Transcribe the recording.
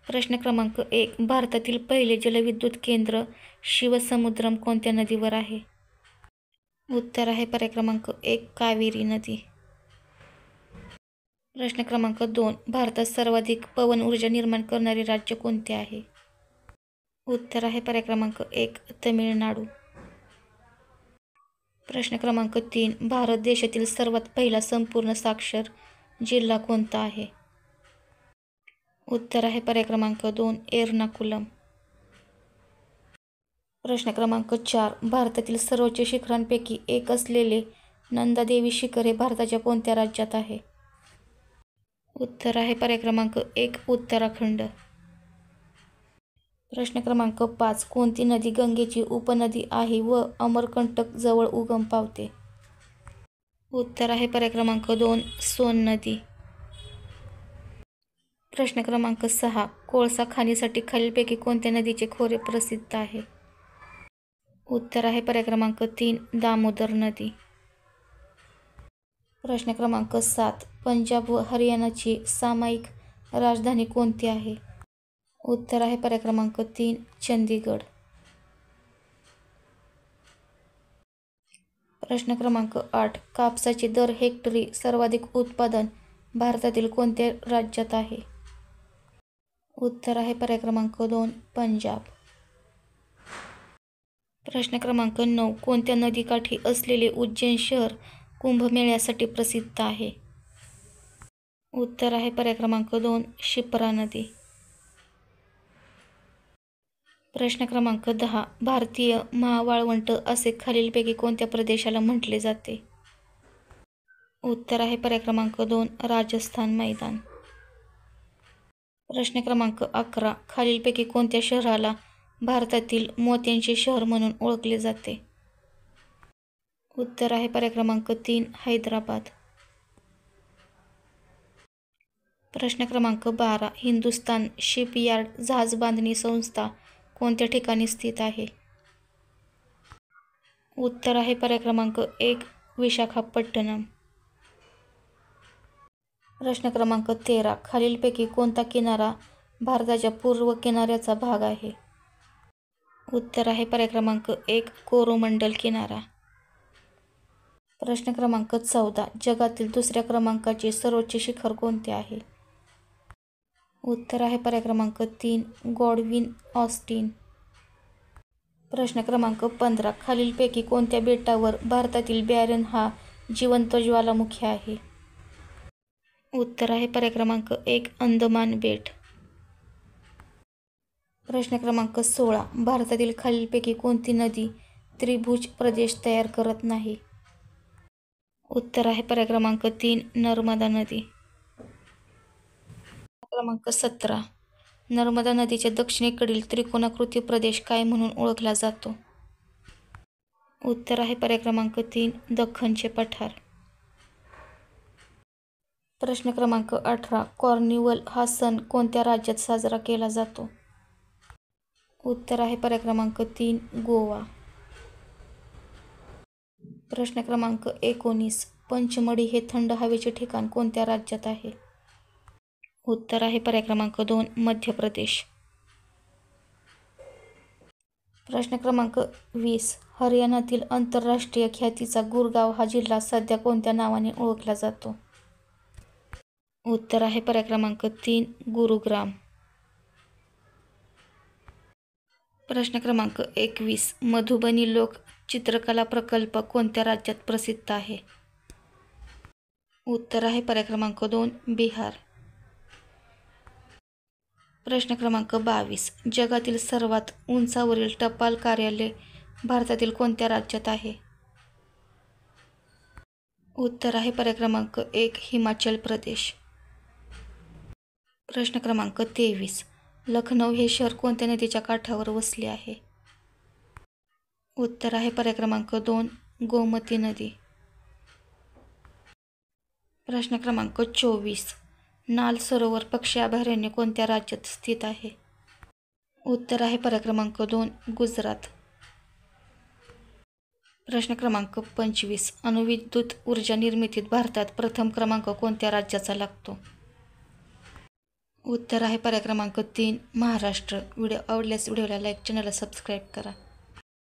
प्रश्न क्रमांक 1. भारतातील पहिले जलविद्युत केंद्र शिवसमुद्रम कोणत्या नदीवर आहे? उत्तर आहे पर्याय क्रमांक 1. कावेरी नदी. प्रश्न क्रमांक 2. भारतात सर्वाधिक पवन ऊर्जा निर्माण करणारे राज्य कोणते आहे? उत्तर आहे पर्याय क्रमांक 1. तमिळनाडू. प्रश्न क्रमांक 3. भारत देशातील सर्वात पहिला संपूर्ण साक्षर जिल्हा कोणता आहे? उत्तर आहे पर्याय क्रमांक 2. एर्नाकुलम. प्रश्न क्रमांक 4. भारतातील सर्वोच्च शिखरांपैकी एक असलेले नंदा देवी शिखर हे भारताच्या कोणत्या राज्यात आहे? उत्तर आहे पर्याय क्रमांक 1. उत्तराखंड. प्रश्न क्रमांक 5. कोणती नदी गंगेची उपनदी आहे व अमरकंटक जवळ उगम पावते? उत्तर आहे पर्याय क्रमांक 2. सोन नदी. प्रश्न क्रमांक 6. कोळसा खाणीसाठी खालीलपैकी कोणत्या नदीचे खोरे प्रसिद्ध आहे? उत्तर आहे पर्याय क्रमांक 3. दामोदर नदी. प्रश्न क्रमांक 7. पंजाब व हरियाणाची सामायिक राजधानी कोणती आहे? उत्तर आहे पर्याय क्रमांक 3. चंदीगड. प्रश्न क्रमांक 8. कापसाचे दर हेक्टरी सर्वाधिक उत्पादन भारतातील कोणत्या राज्यात आहे? उत्तर आहे पर्याय क्रमांक 2. पंजाब. प्रश्न क्रमांक 9. कोणत्या नदीकाठी असलेले उज्जैन शहर कुंभमेळ्यासाठी प्रसिद्ध आहे? उत्तर आहे पर्याय क्रमांक 2. शिप्रा नदी. प्रश्न क्रमांक 10. भारतीय महावाळवंट असे खालीलपैकी कोणत्या प्रदेशाला म्हटले जाते? उत्तर आहे पर्याय क्रमांक 2. राजस्थान मैदान. प्रश्न क्रमांक 11. खालीलपैकी कोणत्या शहराला भारतातील मोत्यांचे शहर म्हणून ओळखले जाते? उत्तर आहे पर्याय क्रमांक 3. हैदराबाद. प्रश्न क्रमांक 12. हिंदुस्तान शिपयार्ड जहाजबांधणी संस्था कोणत्या ठिकाणी स्थित आहे? उत्तर आहे पर्याय क्रमांक 1. विशाखापट्टणम. प्रश्न क्रमांक 13. खालीलपैकी कोणता किनारा भारताच्या पूर्व किनाऱ्याचा भाग आहे? उत्तर आहे पर्याय क्रमांक 1. कोरोमंडल किनारा. प्रश्न क्रमांक 14. जगातील दुसऱ्या क्रमांकाचे सर्वोच्च शिखर कोणते आहे? उत्तर आहे पर्याय क्रमांक 3. Godwin Austen. प्रश्न क्रमांक 15. खालीलपैकी कोणत्या बेटावर भारतातील बॅरन हा जिवंत ज्वालामुखी आहे? उत्तर आहे पर्याय क्रमांक 1. अंदमान बेट. प्रश्न क्रमांक 16. भारतातील खालीलपैकी कोणती नदी त्रिभुज प्रदेश तयार करत नाही? उत्तर आहे पर्याय क्रमांक 3. नर्मदा नदी. क्रमांक 17. नर्मदा नदीच्या दक्षिणेकडील त्रिकोणाकृती प्रदेश काय म्हणून ओळखला जातो? उत्तर आहे पर्याय क्रमांक 3. दख्खनचे पठार. प्रश्न क्रमांक 18. कार्निवल हा सण कोणत्या राज्यात साजरा केला जातो? उत्तर आहे पर्याय क्रमांक 3. गोवा. प्रश्न क्रमांक 19. पंचमढी हे थंड हवेचे ठिकाण कोणत्या राज्यात आहे? उत्तर आहे पर्याय क्रमांक 2. मध्य प्रदेश. प्रश्न क्रमांक 20. हरियाणातील आंतरराष्ट्रीय ख्यातीचा गुरगाव हा जिल्हा सध्या कोणत्या नावाने ओळखला जातो? उत्तर आहे पर्याय क्रमांक 3. गुरुग्राम. प्रश्न क्रमांक 21. मधुबनी लोक चित्रकला प्रकल्प कोणत्या राज्यात प्रसिद्ध आहे? उत्तर आहे पर्याय क्रमांक 2. बिहार. प्रश्न क्रमांक 22. जगातील सर्वात उंचावरील टपाल कार्यालय भारतातील कोणत्या राज्यात आहे? उत्तर आहे पर्याय क्रमांक 1. हिमाचल प्रदेश. प्रश्न क्रमांक 23. लखनौ हे शहर कोणत्या नदीच्या काठावर वसले आहे? उत्तर आहे पर्याय क्रमांक 2. गोमती नदी. प्रश्न क्रमांक 24. नाल सरोवर पक्षी अभयारण्य कोणत्या राज्यात स्थित आहे? उत्तर आहे पर्याय क्रमांक 2. गुजरात. प्रश्न क्रमांक 25. अणुविद्युत ऊर्जा निर्मितीत भारतात प्रथम क्रमांक कोणत्या राज्याचा लागतो? उत्तर आहे पर्याय क्रमांक 3 महाराष्ट्र. व्हिडिओ आवडल्यास व्हिडिओला लाईक, चॅनलला सबस्क्राईब करा.